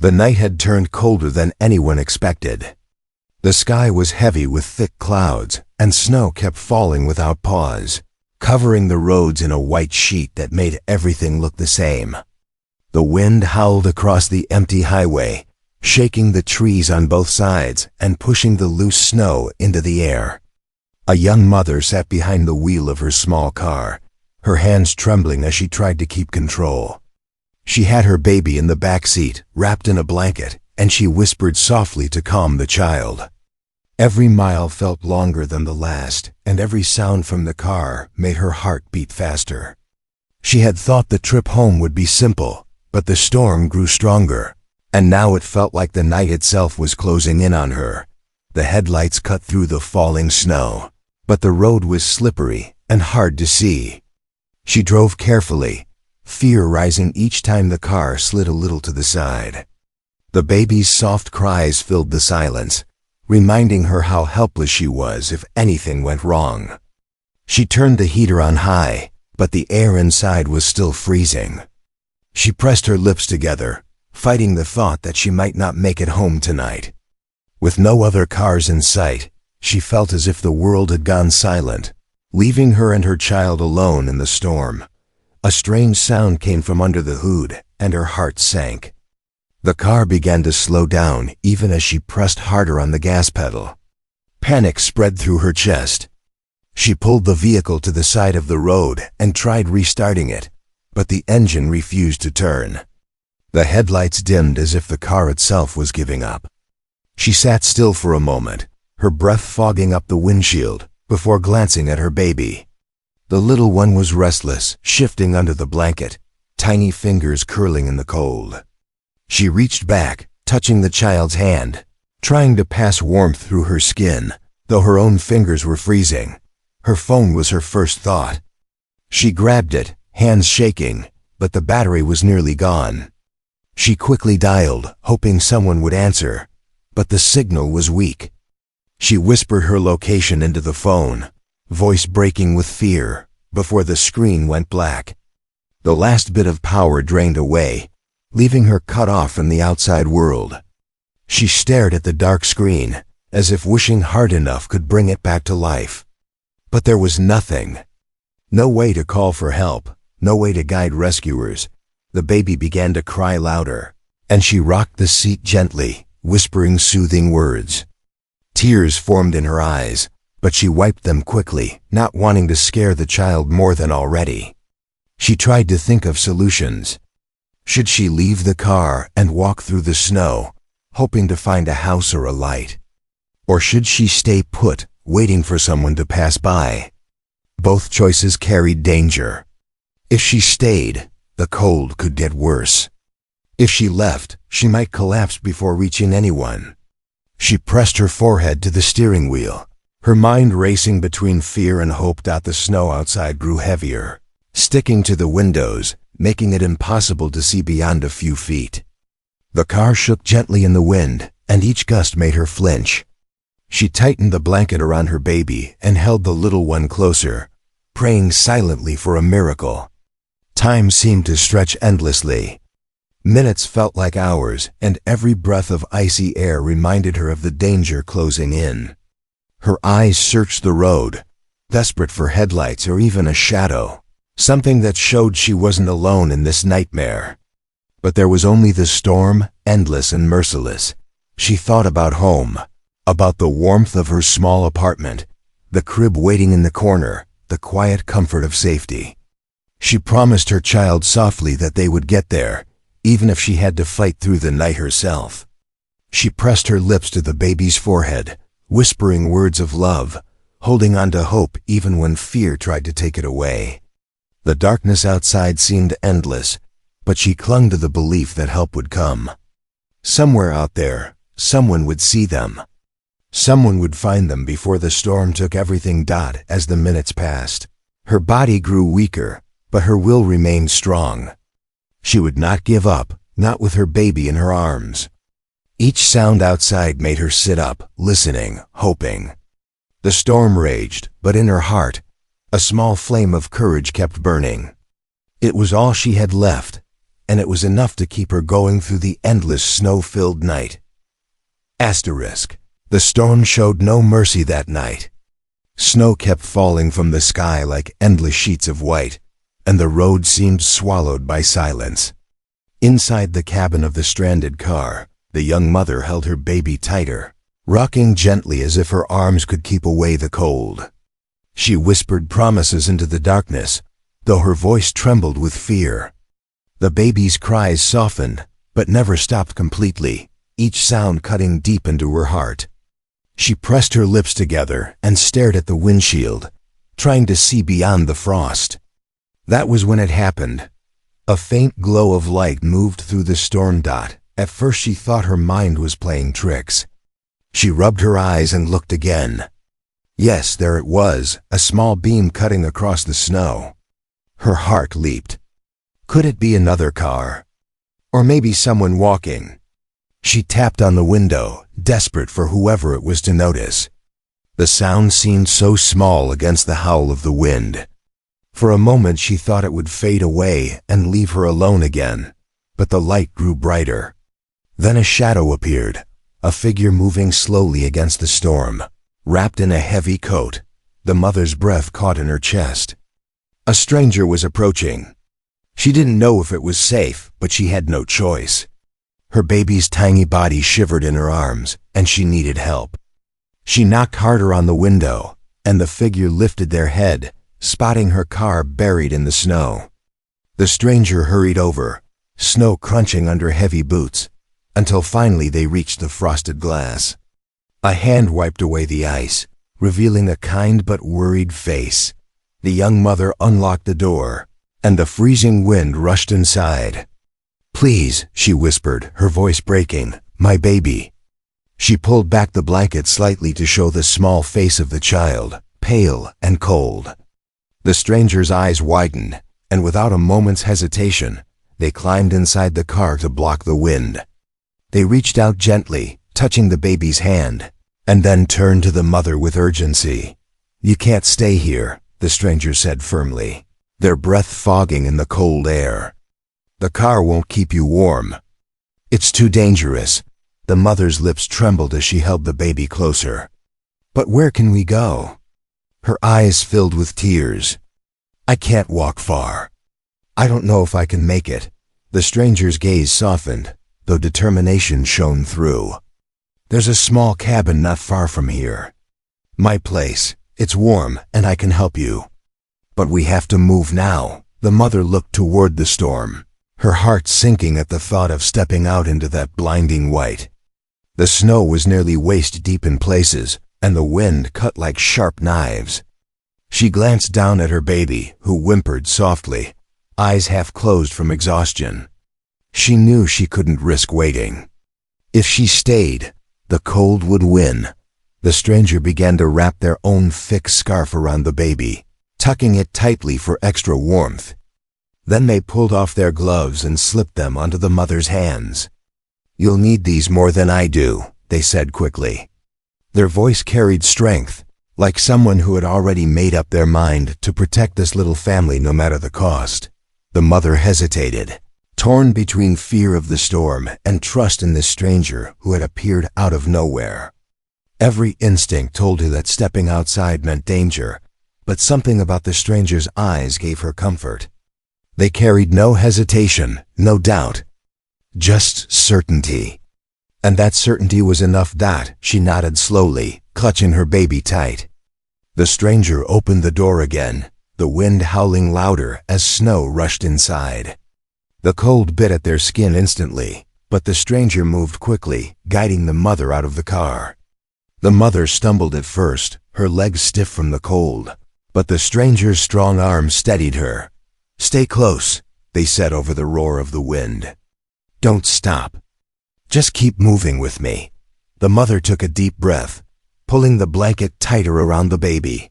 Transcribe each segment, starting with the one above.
The night had turned colder than anyone expected. The sky was heavy with thick clouds, and snow kept falling without pause, covering the roads in a white sheet that made everything look the same. The wind howled across the empty highway, shaking the trees on both sides and pushing the loose snow into the air. A young mother sat behind the wheel of her small car, her hands trembling as she tried to keep control. She had her baby in the back seat, wrapped in a blanket, and she whispered softly to calm the child. Every mile felt longer than the last, and every sound from the car made her heart beat faster. She had thought the trip home would be simple, but the storm grew stronger, and now it felt like the night itself was closing in on her. The headlights cut through the falling snow, but the road was slippery and hard to see. She drove carefully, fear rising each time the car slid a little to the side. The baby's soft cries filled the silence, reminding her how helpless she was if anything went wrong. She turned the heater on high, but the air inside was still freezing. She pressed her lips together, fighting the thought that she might not make it home tonight. With no other cars in sight, she felt as if the world had gone silent, leaving her and her child alone in the storm. A strange sound came from under the hood, and her heart sank. The car began to slow down even as she pressed harder on the gas pedal. Panic spread through her chest. She pulled the vehicle to the side of the road and tried restarting it, but the engine refused to turn. The headlights dimmed as if the car itself was giving up. She sat still for a moment, her breath fogging up the windshield, before glancing at her baby. The little one was restless, shifting under the blanket, tiny fingers curling in the cold. She reached back, touching the child's hand, trying to pass warmth through her skin, though her own fingers were freezing. Her phone was her first thought. She grabbed it, hands shaking, but the battery was nearly gone. She quickly dialed, hoping someone would answer, but the signal was weak. She whispered her location into the phone, voice breaking with fear, before the screen went black. The last bit of power drained away, leaving her cut off from the outside world. She stared at the dark screen, as if wishing hard enough could bring it back to life. But there was nothing. No way to call for help, no way to guide rescuers. The baby began to cry louder, and she rocked the seat gently, whispering soothing words. Tears formed in her eyes, but she wiped them quickly, not wanting to scare the child more than already. She tried to think of solutions. Should she leave the car and walk through the snow, hoping to find a house or a light? Or should she stay put, waiting for someone to pass by? Both choices carried danger. If she stayed, the cold could get worse. If she left, she might collapse before reaching anyone. She pressed her forehead to the steering wheel, her mind racing between fear and hope. The snow outside grew heavier, sticking to the windows, making it impossible to see beyond a few feet. The car shook gently in the wind, and each gust made her flinch. She tightened the blanket around her baby and held the little one closer, praying silently for a miracle. Time seemed to stretch endlessly. Minutes felt like hours, and every breath of icy air reminded her of the danger closing in. Her eyes searched the road, desperate for headlights or even a shadow, something that showed she wasn't alone in this nightmare. But there was only the storm, endless and merciless. She thought about home, about the warmth of her small apartment, the crib waiting in the corner, the quiet comfort of safety. She promised her child softly that they would get there, even if she had to fight through the night herself. She pressed her lips to the baby's forehead, whispering words of love, holding on to hope even when fear tried to take it away. The darkness outside seemed endless, but she clung to the belief that help would come. Somewhere out there, someone would see them. Someone would find them before the storm took everything. As the minutes passed, her body grew weaker, but her will remained strong. She would not give up, not with her baby in her arms. Each sound outside made her sit up, listening, hoping. The storm raged, but in her heart, a small flame of courage kept burning. It was all she had left, and it was enough to keep her going through the endless snow-filled night. Asterisk. The storm showed no mercy that night. Snow kept falling from the sky like endless sheets of white, and the road seemed swallowed by silence. Inside the cabin of the stranded car, the young mother held her baby tighter, rocking gently as if her arms could keep away the cold. She whispered promises into the darkness, though her voice trembled with fear. The baby's cries softened, but never stopped completely, each sound cutting deep into her heart. She pressed her lips together and stared at the windshield, trying to see beyond the frost. That was when it happened. A faint glow of light moved through the storm dot. At first she thought her mind was playing tricks. She rubbed her eyes and looked again. Yes, there it was, a small beam cutting across the snow. Her heart leaped. Could it be another car? Or maybe someone walking? She tapped on the window, desperate for whoever it was to notice. The sound seemed so small against the howl of the wind. For a moment she thought it would fade away and leave her alone again, but the light grew brighter. Then a shadow appeared, a figure moving slowly against the storm, wrapped in a heavy coat. The mother's breath caught in her chest. A stranger was approaching. She didn't know if it was safe, but she had no choice. Her baby's tiny body shivered in her arms, and she needed help. She knocked harder on the window, and the figure lifted their head, spotting her car buried in the snow. The stranger hurried over, snow crunching under heavy boots, until finally they reached the frosted glass. A hand wiped away the ice, revealing a kind but worried face. The young mother unlocked the door, and the freezing wind rushed inside. "Please," she whispered, her voice breaking, "my baby." She pulled back the blanket slightly to show the small face of the child, pale and cold. The stranger's eyes widened, and without a moment's hesitation, they climbed inside the car to block the wind. They reached out gently, touching the baby's hand, and then turned to the mother with urgency. "You can't stay here," the stranger said firmly, their breath fogging in the cold air. "The car won't keep you warm. It's too dangerous." The mother's lips trembled as she held the baby closer. "But where can we go?" Her eyes filled with tears. "I can't walk far. I don't know if I can make it." The stranger's gaze softened, though determination shone through. "There's a small cabin not far from here. My place. It's warm, and I can help you. But we have to move now." The mother looked toward the storm, her heart sinking at the thought of stepping out into that blinding white. The snow was nearly waist-deep in places, and the wind cut like sharp knives. She glanced down at her baby, who whimpered softly, eyes half closed from exhaustion. She knew she couldn't risk waiting. If she stayed, the cold would win. The stranger began to wrap their own thick scarf around the baby, tucking it tightly for extra warmth. Then they pulled off their gloves and slipped them onto the mother's hands. "You'll need these more than I do," they said quickly. Their voice carried strength, like someone who had already made up their mind to protect this little family no matter the cost. The mother hesitated, torn between fear of the storm and trust in this stranger who had appeared out of nowhere. Every instinct told her that stepping outside meant danger, but something about the stranger's eyes gave her comfort. They carried no hesitation, no doubt, just certainty. And that certainty was enough. She nodded slowly, clutching her baby tight. The stranger opened the door again, the wind howling louder as snow rushed inside. The cold bit at their skin instantly, but the stranger moved quickly, guiding the mother out of the car. The mother stumbled at first, her legs stiff from the cold, but the stranger's strong arm steadied her. "Stay close," they said over the roar of the wind. "Don't stop. Just keep moving with me." The mother took a deep breath, pulling the blanket tighter around the baby.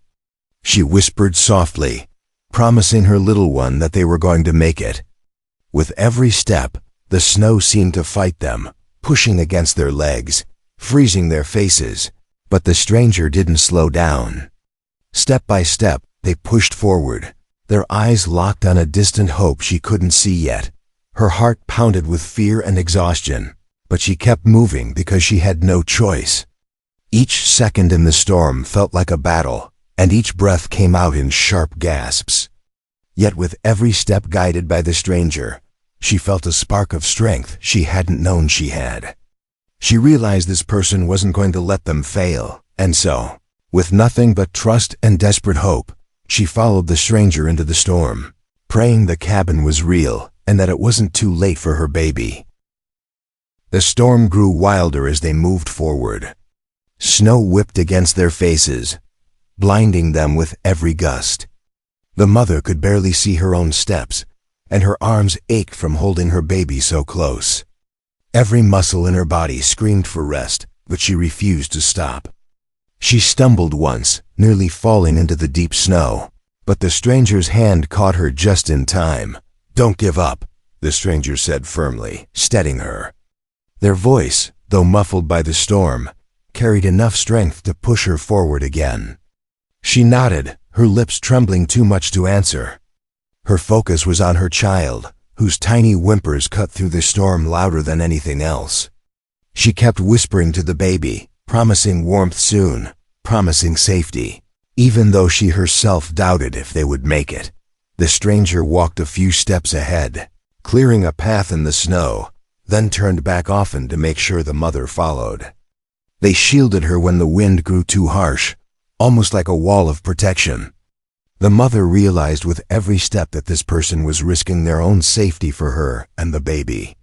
She whispered softly, promising her little one that they were going to make it. With every step, the snow seemed to fight them, pushing against their legs, freezing their faces, but the stranger didn't slow down. Step by step, they pushed forward, their eyes locked on a distant hope she couldn't see yet. Her heart pounded with fear and exhaustion, but she kept moving because she had no choice. Each second in the storm felt like a battle, and each breath came out in sharp gasps. Yet with every step guided by the stranger, she felt a spark of strength she hadn't known she had. She realized this person wasn't going to let them fail, and so, with nothing but trust and desperate hope, she followed the stranger into the storm, praying the cabin was real and that it wasn't too late for her baby. The storm grew wilder as they moved forward. Snow whipped against their faces, blinding them with every gust. The mother could barely see her own steps, and her arms ached from holding her baby so close. Every muscle in her body screamed for rest, but she refused to stop. She stumbled once, nearly falling into the deep snow, but the stranger's hand caught her just in time. "Don't give up," the stranger said firmly, steadying her. Their voice, though muffled by the storm, carried enough strength to push her forward again. She nodded, her lips trembling too much to answer. Her focus was on her child, whose tiny whimpers cut through the storm louder than anything else. She kept whispering to the baby, promising warmth soon, promising safety, even though she herself doubted if they would make it. The stranger walked a few steps ahead, clearing a path in the snow, then turned back often to make sure the mother followed. They shielded her when the wind grew too harsh, almost like a wall of protection. The mother realized with every step that this person was risking their own safety for her and the baby.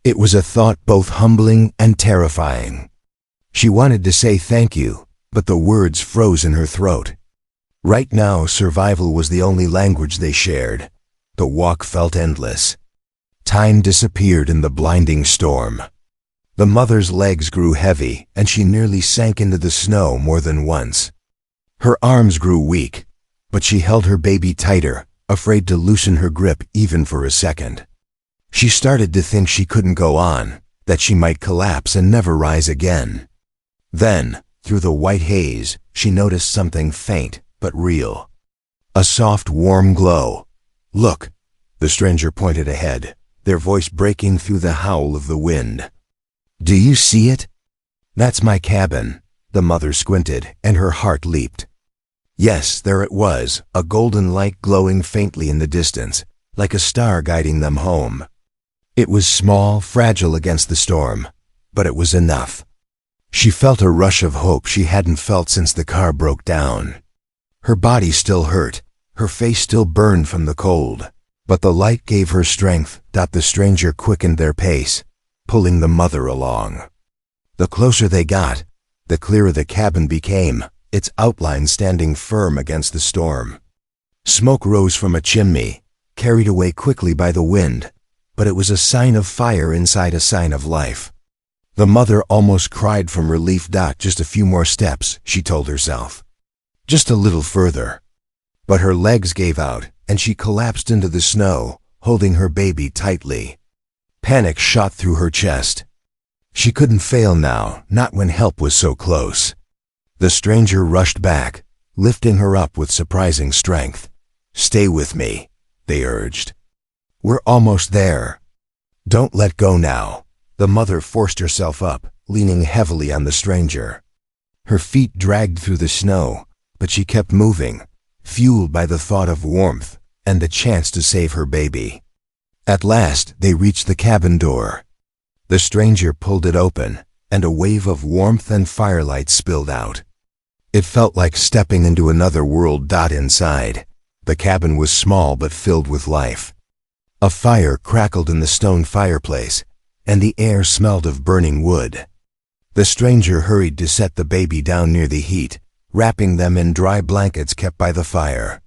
It was a thought both humbling and terrifying. She wanted to say thank you, but the words froze in her throat. Right now, survival was the only language they shared. The walk felt endless. Time disappeared in the blinding storm. The mother's legs grew heavy, and she nearly sank into the snow more than once. Her arms grew weak, but she held her baby tighter, afraid to loosen her grip even for a second. She started to think she couldn't go on, that she might collapse and never rise again. Then, through the white haze, she noticed something faint but real. A soft, warm glow. "Look," the stranger pointed ahead, their voice breaking through the howl of the wind. "Do you see it?" "That's my cabin." The mother squinted, and her heart leaped. Yes, there it was, a golden light glowing faintly in the distance, like a star guiding them home. It was small, fragile against the storm, but it was enough. She felt a rush of hope she hadn't felt since the car broke down. Her body still hurt, her face still burned from the cold, but the light gave her strength. The stranger quickened their pace, pulling the mother along. The closer they got, the clearer the cabin became, its outline standing firm against the storm. Smoke rose from a chimney, carried away quickly by the wind, but it was a sign of fire inside a sign of life. The mother almost cried from relief. "Just a few more steps," she told herself. "Just a little further." But her legs gave out, and she collapsed into the snow, holding her baby tightly. Panic shot through her chest. She couldn't fail now, not when help was so close. The stranger rushed back, lifting her up with surprising strength. "Stay with me," they urged. "We're almost there." "Don't let go now." The mother forced herself up, leaning heavily on the stranger. Her feet dragged through the snow, but she kept moving, fueled by the thought of warmth and the chance to save her baby. At last, they reached the cabin door. The stranger pulled it open, and a wave of warmth and firelight spilled out. It felt like stepping into another world. Inside, the cabin was small but filled with life. A fire crackled in the stone fireplace, and the air smelled of burning wood. The stranger hurried to set the baby down near the heat, wrapping them in dry blankets kept by the fire.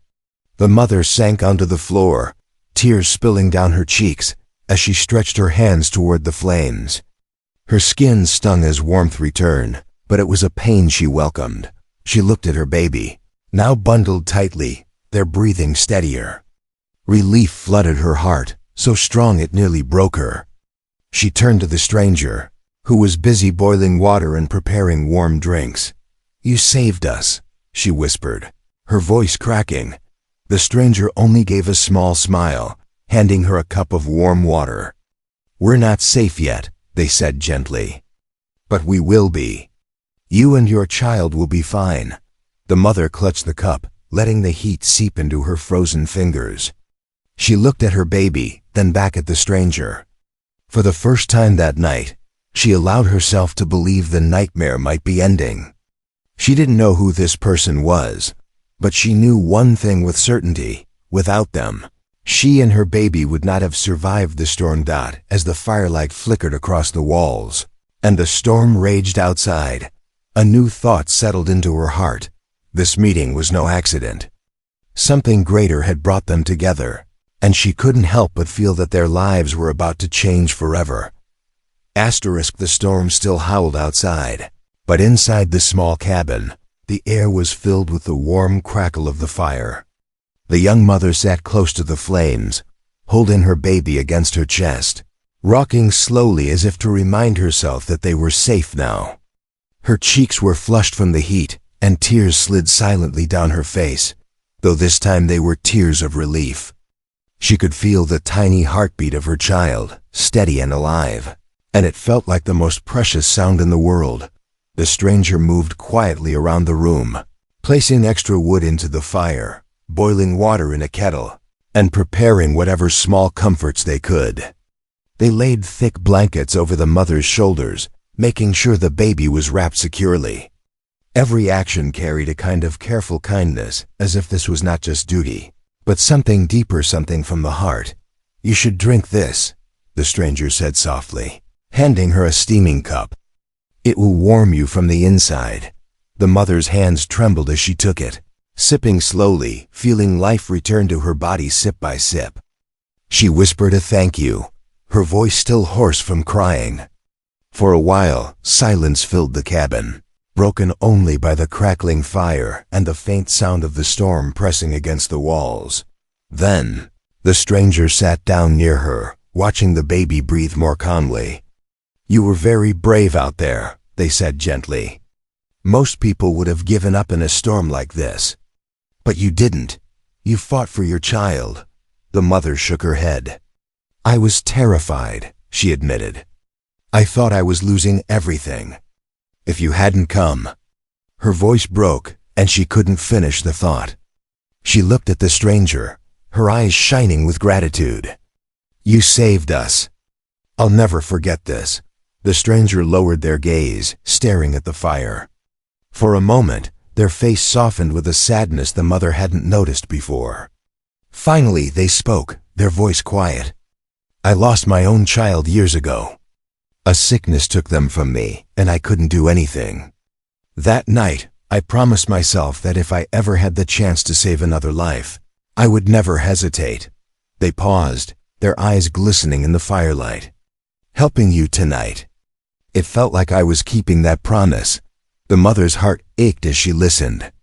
The mother sank onto the floor, tears spilling down her cheeks as she stretched her hands toward the flames. Her skin stung as warmth returned, but it was a pain she welcomed. She looked at her baby, now bundled tightly, their breathing steadier. Relief flooded her heart, so strong it nearly broke her. She turned to the stranger, who was busy boiling water and preparing warm drinks. "You saved us," she whispered, her voice cracking. The stranger only gave a small smile, handing her a cup of warm water. "We're not safe yet," they said gently. "But we will be. You and your child will be fine." The mother clutched the cup, letting the heat seep into her frozen fingers. She looked at her baby, then back at the stranger. For the first time that night, she allowed herself to believe the nightmare might be ending. She didn't know who this person was, but she knew one thing with certainty: without them, she and her baby would not have survived the storm. As the firelight flickered across the walls, and the storm raged outside, a new thought settled into her heart. This meeting was no accident. Something greater had brought them together, and she couldn't help but feel that their lives were about to change forever. The storm still howled outside, but inside the small cabin, the air was filled with the warm crackle of the fire. The young mother sat close to the flames, holding her baby against her chest, rocking slowly as if to remind herself that they were safe now. Her cheeks were flushed from the heat, and tears slid silently down her face, though this time they were tears of relief. She could feel the tiny heartbeat of her child, steady and alive, and it felt like the most precious sound in the world. The stranger moved quietly around the room, placing extra wood into the fire, boiling water in a kettle, and preparing whatever small comforts they could. They laid thick blankets over the mother's shoulders, making sure the baby was wrapped securely. Every action carried a kind of careful kindness, as if this was not just duty, but something deeper, something from the heart. "You should drink this," the stranger said softly, handing her a steaming cup. "It will warm you from the inside." The mother's hands trembled as she took it, sipping slowly, feeling life return to her body sip by sip. She whispered a thank you, her voice still hoarse from crying. For a while, silence filled the cabin, broken only by the crackling fire and the faint sound of the storm pressing against the walls. Then, the stranger sat down near her, watching the baby breathe more calmly. "You were very brave out there," they said gently. "Most people would have given up in a storm like this. But you didn't. You fought for your child." The mother shook her head. "I was terrified," she admitted. "I thought I was losing everything. If you hadn't come." Her voice broke, and she couldn't finish the thought. She looked at the stranger, her eyes shining with gratitude. "You saved us. I'll never forget this." The stranger lowered their gaze, staring at the fire. For a moment, their face softened with a sadness the mother hadn't noticed before. Finally, they spoke, their voice quiet. "I lost my own child years ago. A sickness took them from me, and I couldn't do anything. That night, I promised myself that if I ever had the chance to save another life, I would never hesitate." They paused, their eyes glistening in the firelight. "Helping you tonight. It felt like I was keeping that promise." The mother's heart ached as she listened.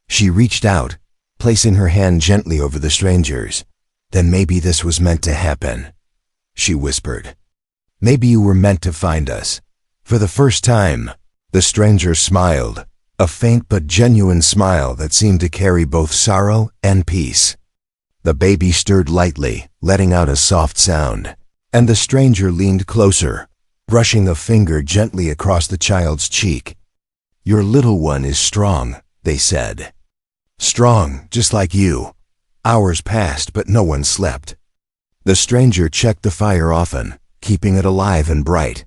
She reached out, placing her hand gently over the stranger's. "Then maybe this was meant to happen," she whispered. "Maybe you were meant to find us." For the first time, the stranger smiled, a faint but genuine smile that seemed to carry both sorrow and peace. The baby stirred lightly, letting out a soft sound, and the stranger leaned closer, brushing a finger gently across the child's cheek. "Your little one is strong," they said. "Strong, just like you." Hours passed, but no one slept. The stranger checked the fire often, keeping it alive and bright.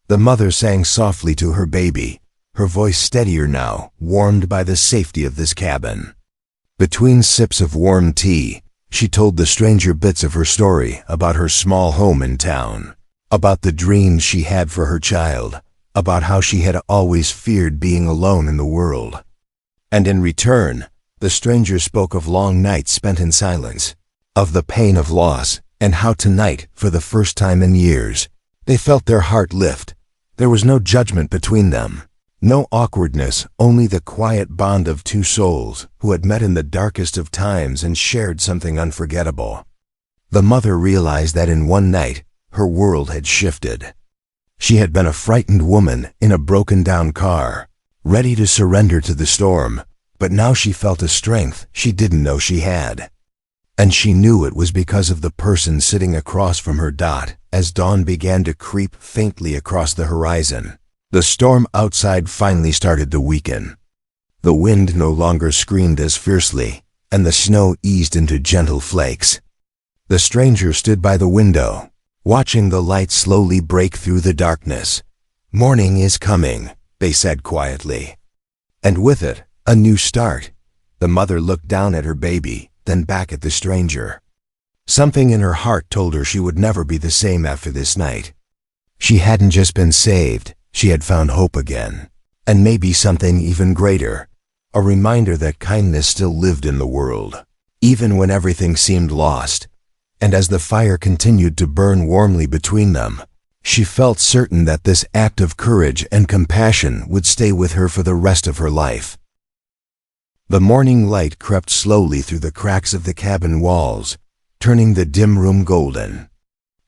The mother sang softly to her baby, her voice steadier now, warmed by the safety of this cabin. Between sips of warm tea, she told the stranger bits of her story about her small home in town, about the dreams she had for her child, about how she had always feared being alone in the world. And in return, the stranger spoke of long nights spent in silence, of the pain of loss, and how tonight, for the first time in years, they felt their heart lift. There was no judgment between them, no awkwardness, only the quiet bond of two souls who had met in the darkest of times and shared something unforgettable. The mother realized that in one night, her world had shifted. She had been a frightened woman in a broken-down car, ready to surrender to the storm, but now she felt a strength she didn't know she had. And she knew it was because of the person sitting across from her. As dawn began to creep faintly across the horizon, the storm outside finally started to weaken. The wind no longer screamed as fiercely, and the snow eased into gentle flakes. The stranger stood by the window, watching the light slowly break through the darkness. "Morning is coming," they said quietly. And with it, a new start. The mother looked down at her baby, then back at the stranger. Something in her heart told her she would never be the same after this night. She hadn't just been saved, she had found hope again. And maybe something even greater, a reminder that kindness still lived in the world, even when everything seemed lost. And as the fire continued to burn warmly between them, she felt certain that this act of courage and compassion would stay with her for the rest of her life. The morning light crept slowly through the cracks of the cabin walls, turning the dim room golden.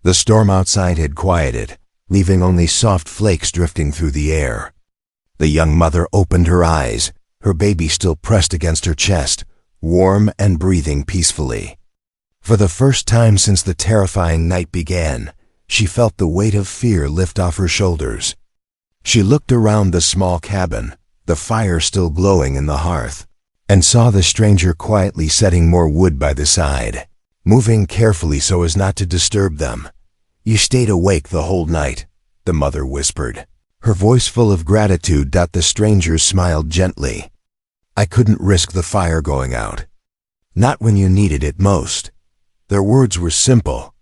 The storm outside had quieted, leaving only soft flakes drifting through the air. The young mother opened her eyes, her baby still pressed against her chest, warm and breathing peacefully. For the first time since the terrifying night began, she felt the weight of fear lift off her shoulders. She looked around the small cabin, the fire still glowing in the hearth, and saw the stranger quietly setting more wood by the side, moving carefully so as not to disturb them. "You stayed awake the whole night," the mother whispered, her voice full of gratitude. The stranger smiled gently. "I couldn't risk the fire going out. Not when you needed it most." Their words were simple,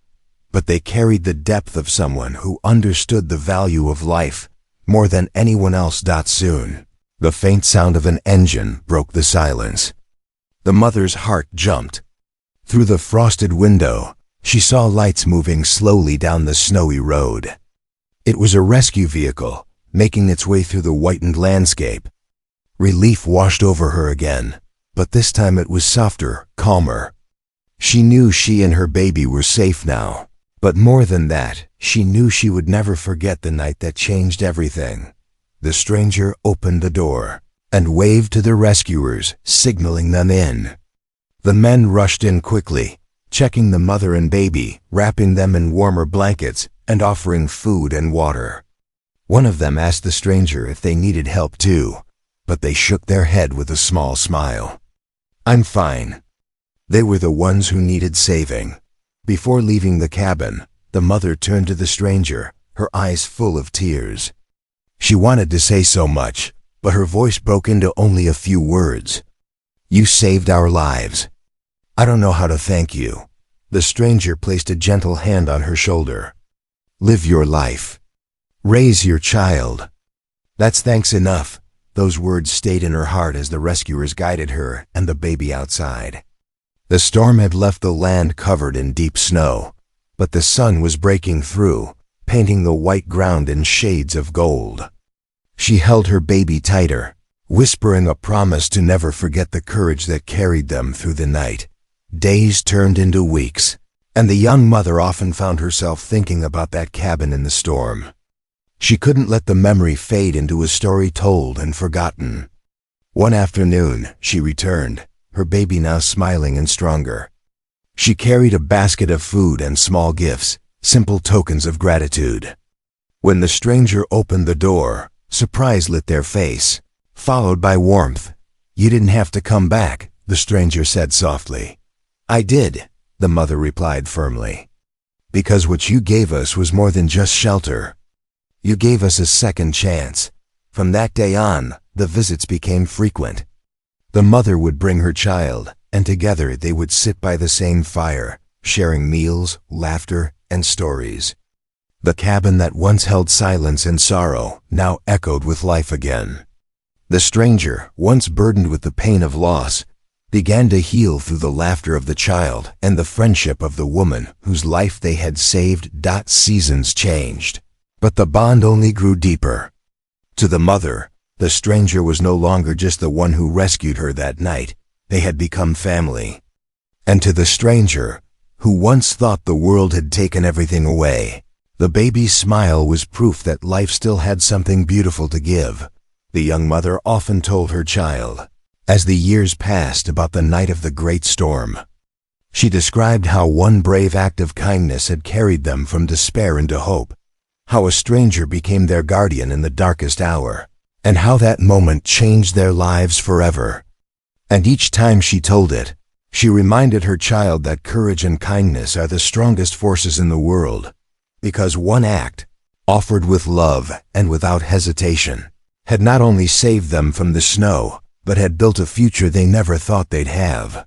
but they carried the depth of someone who understood the value of life more than anyone else. Soon, the faint sound of an engine broke the silence. The mother's heart jumped. Through the frosted window, she saw lights moving slowly down the snowy road. It was a rescue vehicle, making its way through the whitened landscape. Relief washed over her again, but this time it was softer, calmer. She knew she and her baby were safe now, but more than that, she knew she would never forget the night that changed everything. The stranger opened the door and waved to the rescuers, signaling them in. The men rushed in quickly, checking the mother and baby, wrapping them in warmer blankets, and offering food and water. One of them asked the stranger if they needed help too, but they shook their head with a small smile. "I'm fine." They were the ones who needed saving. Before leaving the cabin, the mother turned to the stranger, her eyes full of tears. She wanted to say so much, but her voice broke into only a few words. "You saved our lives. I don't know how to thank you." The stranger placed a gentle hand on her shoulder. "Live your life. Raise your child. That's thanks enough." Those words stayed in her heart as the rescuers guided her and the baby outside. The storm had left the land covered in deep snow, but the sun was breaking through, painting the white ground in shades of gold. She held her baby tighter, whispering a promise to never forget the courage that carried them through the night. Days turned into weeks, and the young mother often found herself thinking about that cabin in the storm. She couldn't let the memory fade into a story told and forgotten. One afternoon, she returned, her baby now smiling and stronger. She carried a basket of food and small gifts, simple tokens of gratitude. When the stranger opened the door, surprise lit their face, followed by warmth. "You didn't have to come back," the stranger said softly. "I did," the mother replied firmly. "Because what you gave us was more than just shelter. You gave us a second chance." From that day on, the visits became frequent. The mother would bring her child, and together they would sit by the same fire, sharing meals, laughter, and stories. The cabin that once held silence and sorrow now echoed with life again. The stranger, once burdened with the pain of loss, began to heal through the laughter of the child and the friendship of the woman whose life they had saved. Seasons changed, but the bond only grew deeper. To the mother, the stranger was no longer just the one who rescued her that night. They had become family. And to the stranger, who once thought the world had taken everything away, the baby's smile was proof that life still had something beautiful to give. The young mother often told her child, as the years passed, about the night of the great storm. She described how one brave act of kindness had carried them from despair into hope, how a stranger became their guardian in the darkest hour, and how that moment changed their lives forever. And each time she told it, she reminded her child that courage and kindness are the strongest forces in the world, because one act, offered with love and without hesitation, had not only saved them from the snow, but had built a future they never thought they'd have.